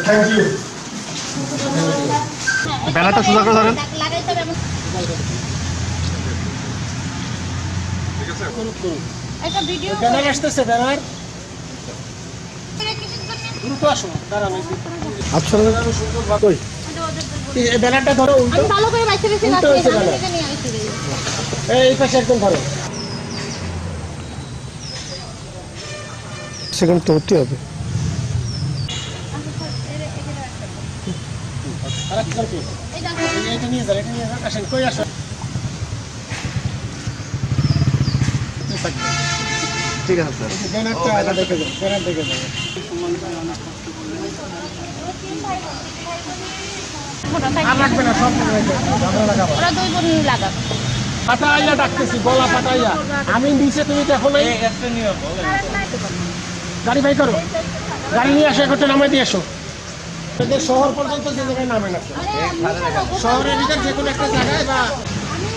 Thank you. ব্যানারটা সোজা করে ধরেন। একটা ভিডিও ব্যানার আসতেছে, ব্যানার দ্রুত আসো, দাঁড়ানো আচ্ছা সুন্দর ভাবে এই ব্যানারটা ধরো, উল্টো আমি ভালো করে বাইসে রেখে উল্টো হয়েছে ব্যানার। এটা নিয়ে আইছি এই পাশে একদম ধরো। সেকেন্ড তো হতে হবে। আরেকটা কি? এটা নিয়ে যান, এটা নিয়ে যান, আসেন, কই আসো। ঠিক আছে স্যার। ব্যানারটা আগে দেখে যাও, ব্যানার দেখে যাও। আর লাগবে না, সব ঝামেলা লাগাবো। ওরা দুই বোন লাগাবে পাটাইয়া ডাকতেছি, গলা পাটাইয়া। আমি নিচে, তুমি দেখো নাই। গাড়ি বাই করো, গাড়ি নিয়ে আসো, একটু নামাই দিয়ে আসো। এদের শহর পর্যন্ত যে জায়গায় নামেন আছে, শহরের ভিতর যে কোনো একটা জায়গায় বা আমি